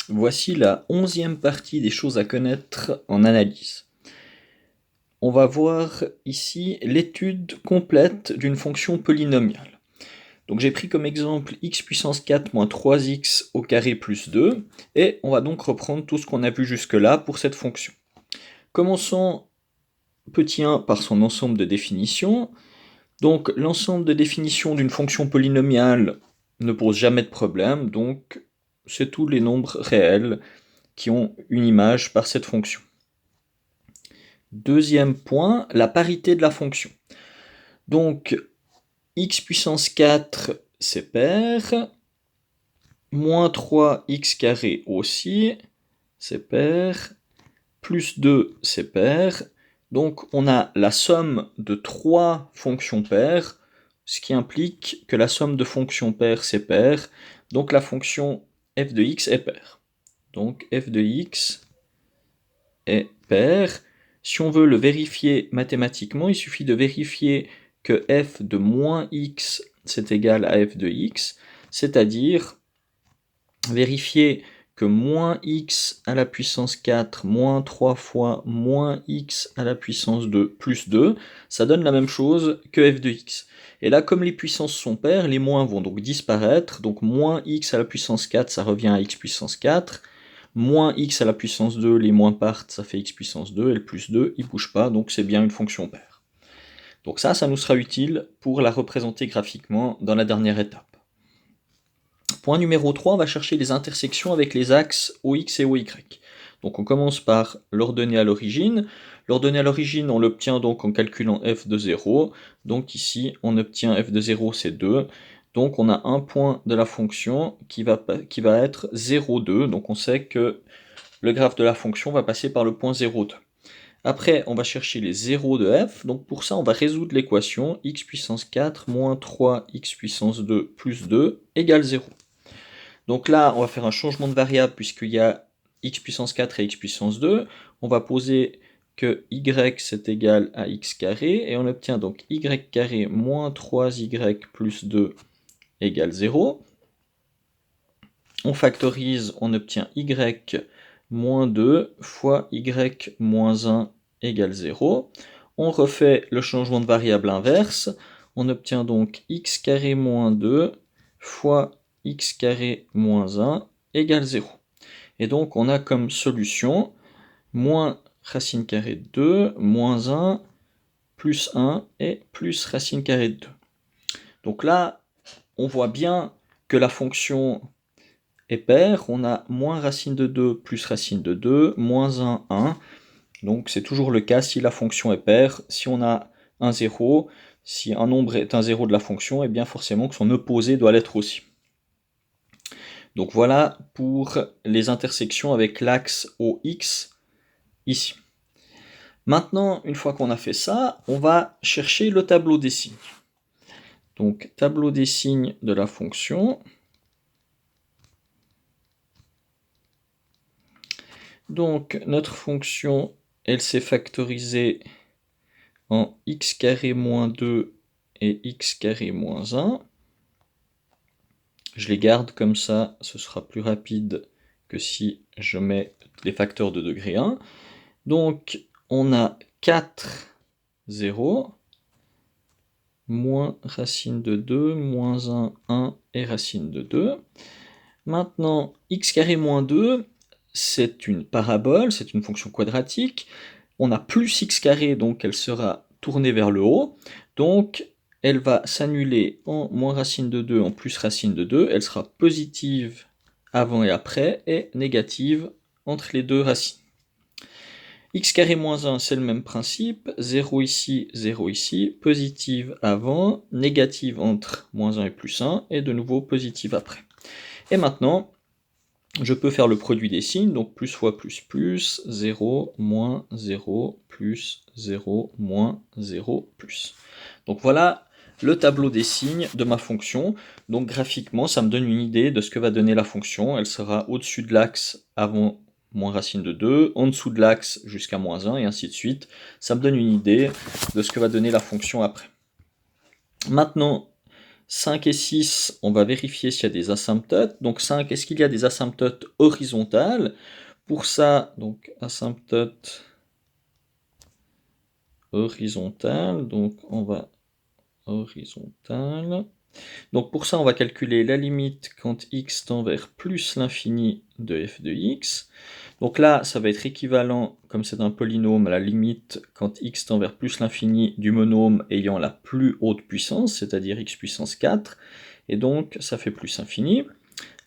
Voici la 11e partie des choses à connaître en analyse. On va voir ici l'étude complète d'une fonction polynomiale. Donc j'ai pris comme exemple x puissance 4 moins 3x au carré plus 2, et on va donc reprendre tout ce qu'on a vu jusque-là pour cette fonction. Commençons petit 1 par son ensemble de définitions. Donc l'ensemble de définitions d'une fonction polynomiale ne pose jamais de problème, donc c'est tous les nombres réels qui ont une image par cette fonction. Deuxième point, la parité de la fonction. Donc x puissance 4 c'est pair, moins 3x carré aussi, c'est pair, plus 2 c'est pair, donc on a la somme de 3 fonctions paires, ce qui implique que la somme de fonctions paires c'est pair, donc la fonction f de x est paire. Donc f de x est pair. Si on veut le vérifier mathématiquement, il suffit de vérifier que f de moins x c'est égal à f de x, c'est-à-dire vérifier que moins x à la puissance 4 moins 3 fois moins x à la puissance 2 plus 2, ça donne la même chose que f de x. Et là, comme les puissances sont paires, les moins vont donc disparaître, donc moins x à la puissance 4, ça revient à x puissance 4, moins x à la puissance 2, les moins partent, ça fait x puissance 2, et le plus 2, il bouge pas, donc c'est bien une fonction paire. Donc ça nous sera utile pour la représenter graphiquement dans la dernière étape. Point numéro 3, on va chercher les intersections avec les axes OX et OY. Donc on commence par l'ordonnée à l'origine. L'ordonnée à l'origine, on l'obtient donc en calculant f de 0. Donc ici, on obtient f de 0, c'est 2. Donc on a un point de la fonction qui va être 0,2. Donc on sait que le graphe de la fonction va passer par le point 0,2. Après, on va chercher les zéros de f. Donc pour ça, on va résoudre l'équation x puissance 4 moins 3x puissance 2 plus 2 égale 0. Donc là, on va faire un changement de variable puisqu'il y a x puissance 4 et x puissance 2. On va poser que y c'est égal à x carré, et on obtient donc y carré moins 3y plus 2 égale 0. On factorise, on obtient y moins 2 fois y moins 1 égale 0. On refait le changement de variable inverse. On obtient donc x carré moins 2 fois x carré moins 1 égale 0. Et donc on a comme solution moins racine carrée de 2, moins 1, plus 1 et plus racine carrée de 2. Donc là, on voit bien que la fonction est paire. On a moins racine de 2 plus racine de 2, moins 1, 1. Donc c'est toujours le cas si la fonction est paire. Si on a un 0, si un nombre est un 0 de la fonction, et bien forcément que son opposé doit l'être aussi. Donc voilà pour les intersections avec l'axe OX ici. Maintenant, une fois qu'on a fait ça, on va chercher le tableau des signes. Donc tableau des signes de la fonction. Donc notre fonction, elle s'est factorisée en x carré moins 2 et x carré moins 1. Je les garde comme ça, ce sera plus rapide que si je mets les facteurs de degré 1. Donc on a 4, 0, moins racine de 2, moins 1, 1 et racine de 2. Maintenant, x carré moins 2, c'est une parabole, c'est une fonction quadratique. On a plus x carré, donc elle sera tournée vers le haut. Donc elle va s'annuler en moins racine de 2 en plus racine de 2. Elle sera positive avant et après et négative entre les deux racines. X carré moins 1, c'est le même principe. 0 ici, positive avant, négative entre moins 1 et plus 1, et de nouveau positive après. Et maintenant, je peux faire le produit des signes, donc plus fois plus, 0, moins 0, plus 0, moins 0, plus. Donc voilà le tableau des signes de ma fonction. Donc graphiquement, ça me donne une idée de ce que va donner la fonction. Elle sera au-dessus de l'axe avant moins racine de 2, en dessous de l'axe jusqu'à moins 1, et ainsi de suite. Ça me donne une idée de ce que va donner la fonction après. Maintenant, 5 et 6, on va vérifier s'il y a des asymptotes. Donc 5, est-ce qu'il y a des asymptotes horizontales? Pour ça, donc asymptote horizontale, donc on va horizontale. Donc pour ça, on va calculer la limite quand x tend vers plus l'infini de f de x. Donc là, ça va être équivalent, comme c'est un polynôme, à la limite quand x tend vers plus l'infini du monôme ayant la plus haute puissance, c'est-à-dire x puissance 4, et donc ça fait plus infini.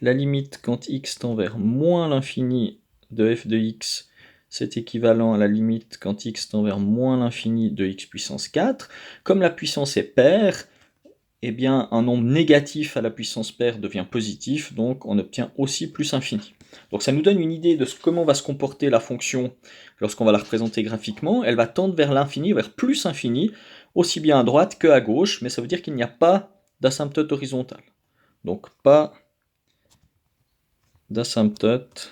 La limite quand x tend vers moins l'infini de f de x, c'est équivalent à la limite quand x tend vers moins l'infini de x puissance 4. Comme la puissance est paire, eh bien un nombre négatif à la puissance paire devient positif, donc on obtient aussi plus infini. Donc ça nous donne une idée de comment va se comporter la fonction lorsqu'on va la représenter graphiquement. Elle va tendre vers l'infini, vers plus infini, aussi bien à droite que à gauche, mais ça veut dire qu'il n'y a pas d'asymptote horizontale. Donc pas d'asymptote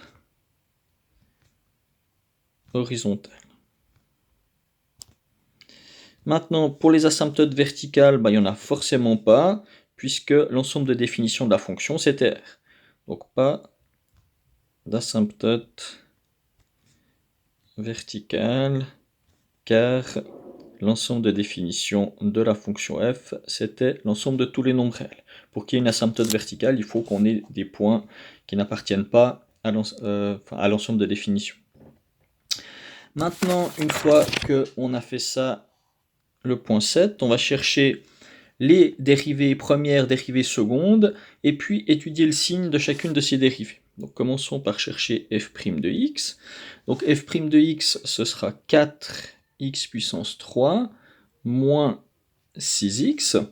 horizontale. Maintenant, pour les asymptotes verticales, il n'y en a forcément pas, puisque l'ensemble de définition de la fonction, c'est R. Donc pas d'asymptote verticale, car l'ensemble de définition de la fonction f, c'était l'ensemble de tous les nombres réels. Pour qu'il y ait une asymptote verticale, il faut qu'on ait des points qui n'appartiennent pas à l'ensemble de définition. Maintenant, une fois qu'on a fait ça, le point 7, on va chercher les dérivées premières, dérivées secondes, et puis étudier le signe de chacune de ces dérivées. Donc commençons par chercher f' de x. Donc f' de x, ce sera 4x puissance 3 moins 6x.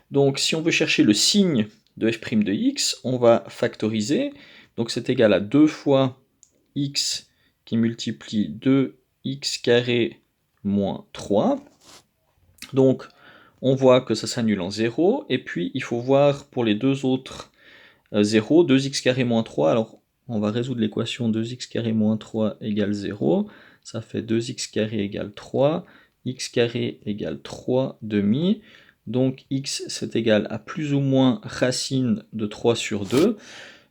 Donc si on veut chercher le signe de f' de x, on va factoriser. Donc c'est égal à 2 fois x qui multiplie 2x carré moins 3. Donc on voit que ça s'annule en 0, et puis il faut voir pour les deux autres 0, 2x carré moins 3, alors on va résoudre l'équation 2x carré moins 3 égale 0, ça fait 2x carré égale 3, x carré égale 3 demi, donc x c'est égal à plus ou moins racine de 3 sur 2,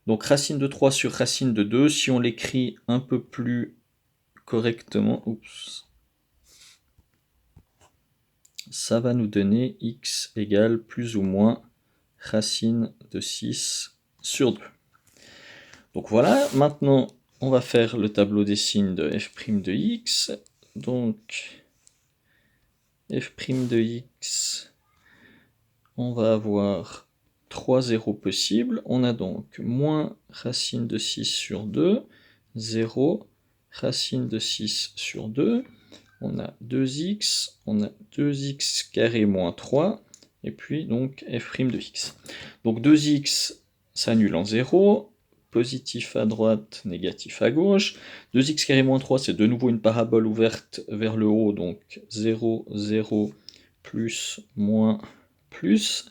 donc racine de 3 sur racine de 2, si on l'écrit un peu plus correctement, ça va nous donner x égale plus ou moins racine de 6 sur 2. Donc voilà, maintenant on va faire le tableau des signes de f' de x. Donc f' de x, on va avoir 3 zéros possibles. On a donc moins racine de 6 sur 2, 0, racine de 6 sur 2. On a 2x, on a 2x carré moins 3, et puis donc f' de x. Donc 2x s'annule en 0, positif à droite, négatif à gauche. 2x carré moins 3, c'est de nouveau une parabole ouverte vers le haut, donc 0, 0, plus, moins, plus.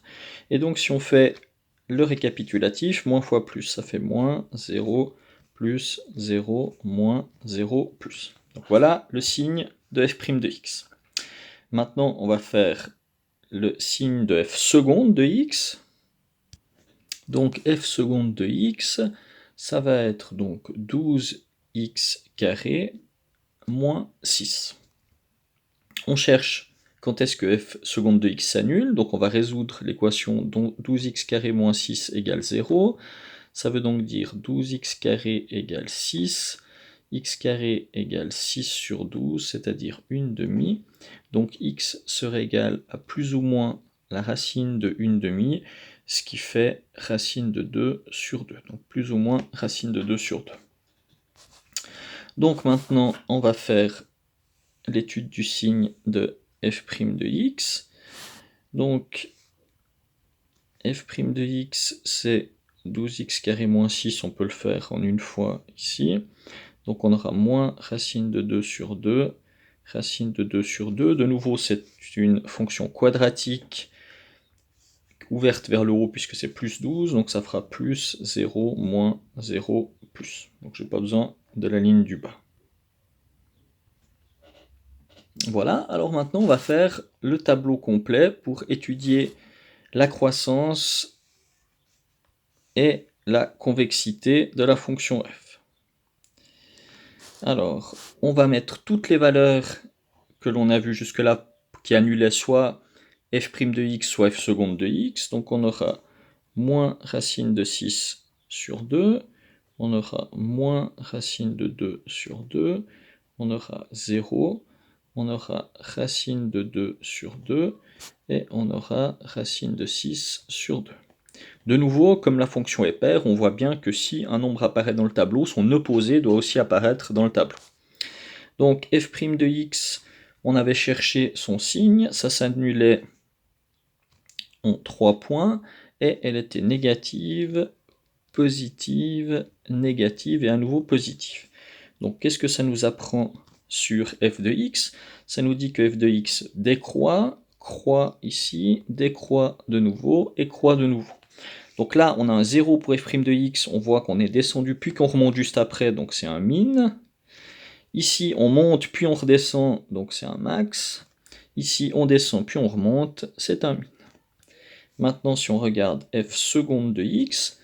Et donc si on fait le récapitulatif, moins fois plus, ça fait moins, 0, plus, 0, moins, 0, plus. Donc voilà le signe de f' de x. Maintenant, on va faire le signe de f seconde de x. Donc f seconde de x, ça va être donc 12x carré moins 6. On cherche quand est-ce que f seconde de x s'annule, donc on va résoudre l'équation 12x carré moins 6 égale 0. Ça veut donc dire 12x carré égale 6, x carré égale 6 sur 12, c'est-à-dire une demi. Donc x serait égal à plus ou moins la racine de une demi, ce qui fait racine de 2 sur 2. Donc plus ou moins racine de 2 sur 2. Donc maintenant, on va faire l'étude du signe de f' de x. Donc f' de x, c'est 12x carré moins 6, on peut le faire en une fois ici. Donc on aura moins racine de 2 sur 2, racine de 2 sur 2. De nouveau, c'est une fonction quadratique ouverte vers le haut puisque c'est plus 12, donc ça fera plus 0, moins 0, plus. Donc j'ai pas besoin de la ligne du bas. Voilà, alors maintenant on va faire le tableau complet pour étudier la croissance et la convexité de la fonction f. Alors, on va mettre toutes les valeurs que l'on a vues jusque-là qui annulaient soit f' de x, soit f seconde de x. Donc on aura moins racine de 6 sur 2, on aura moins racine de 2 sur 2, on aura 0, on aura racine de 2 sur 2, et on aura racine de 6 sur 2. De nouveau, comme la fonction est paire, on voit bien que si un nombre apparaît dans le tableau, son opposé doit aussi apparaître dans le tableau. Donc f' de x, on avait cherché son signe, ça s'annulait en 3 points, et elle était négative, positive, négative, et à nouveau positive. Donc qu'est-ce que ça nous apprend sur f de x? Ça nous dit que f de x décroît, croît ici, décroît de nouveau, et croît de nouveau. Donc là, on a un 0 pour f' de x, on voit qu'on est descendu, puis qu'on remonte juste après, donc c'est un min. Ici, on monte, puis on redescend, donc c'est un max. Ici, on descend, puis on remonte, c'est un min. Maintenant, si on regarde f seconde de x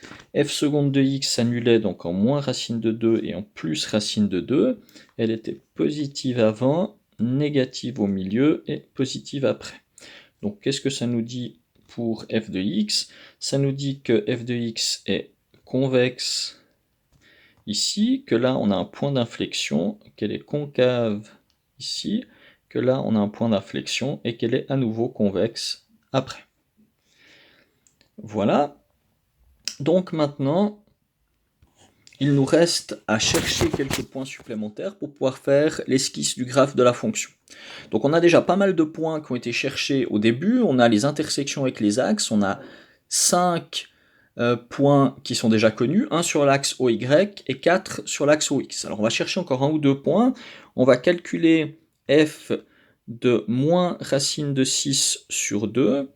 s'annulait donc en moins racine de 2 et en plus racine de 2. Elle était positive avant, négative au milieu et positive après. Donc qu'est-ce que ça nous dit pour f de x? Ça nous dit que f de x est convexe ici, que là on a un point d'inflexion, qu'elle est concave ici, que là on a un point d'inflexion et qu'elle est à nouveau convexe après. Voilà. Donc maintenant, il nous reste à chercher quelques points supplémentaires pour pouvoir faire l'esquisse du graphe de la fonction. Donc on a déjà pas mal de points qui ont été cherchés au début, on a les intersections avec les axes, on a 5 points qui sont déjà connus, 1 sur l'axe OY et 4 sur l'axe OX. Alors on va chercher encore 1 ou 2 points, on va calculer f de moins racine de 6 sur 2,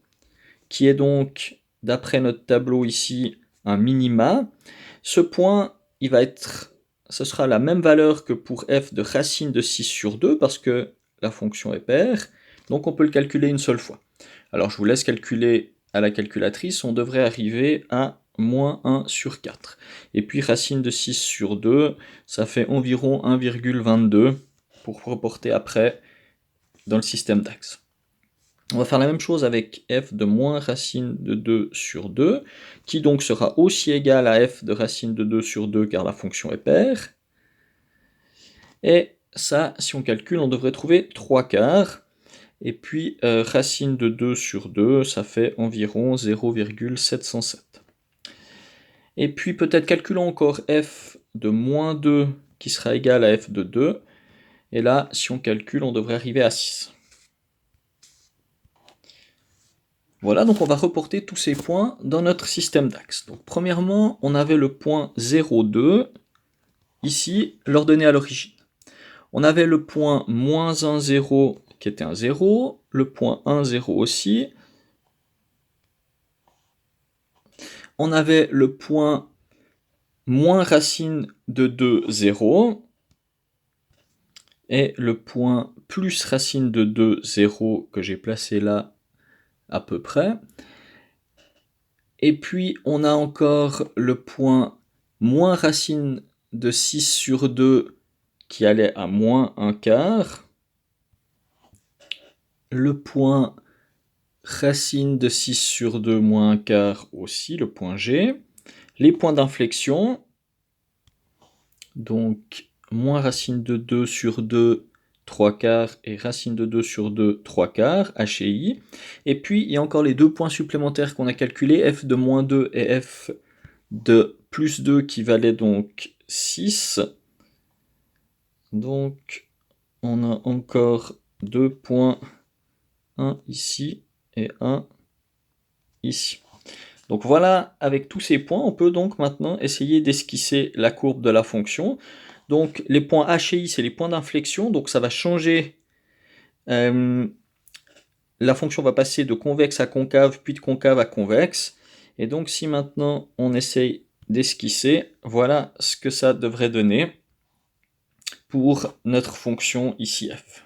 qui est donc, d'après notre tableau ici, un minima. Ce point, ce sera la même valeur que pour f de racine de 6 sur 2, parce que la fonction est paire, donc on peut le calculer une seule fois. Alors je vous laisse calculer à la calculatrice, on devrait arriver à moins 1 sur 4. Et puis racine de 6 sur 2, ça fait environ 1,22 pour reporter après dans le système d'axes. On va faire la même chose avec f de moins racine de 2 sur 2, qui donc sera aussi égal à f de racine de 2 sur 2, car la fonction est paire. Et ça, si on calcule, on devrait trouver 3 quarts. Et puis, racine de 2 sur 2, ça fait environ 0,707. Et puis, peut-être calculons encore f de moins 2, qui sera égal à f de 2. Et là, si on calcule, on devrait arriver à 6. Voilà, donc on va reporter tous ces points dans notre système d'axes. Donc premièrement, on avait le point 0,2, ici, l'ordonnée à l'origine. On avait le point moins 1, 0, qui était un 0, le point 1, 0 aussi. On avait le point moins racine de 2, 0, et le point plus racine de 2, 0, que j'ai placé là, à peu près. Et puis, on a encore le point moins racine de 6 sur 2 qui allait à moins 1 quart. Le point racine de 6 sur 2 moins 1 quart aussi, le point G. Les points d'inflexion, donc moins racine de 2 sur 2, 3 quarts, et racine de 2 sur 2, 3 quarts, H et I. Et puis, il y a encore les deux points supplémentaires qu'on a calculés, f de moins 2 et f de plus 2, qui valait donc 6. Donc, on a encore 2 points, un ici et un ici. Donc voilà, avec tous ces points, on peut donc maintenant essayer d'esquisser la courbe de la fonction. Donc les points H et I, c'est les points d'inflexion, donc ça va changer. La fonction va passer de convexe à concave, puis de concave à convexe. Et donc si maintenant on essaye d'esquisser, voilà ce que ça devrait donner pour notre fonction ici f.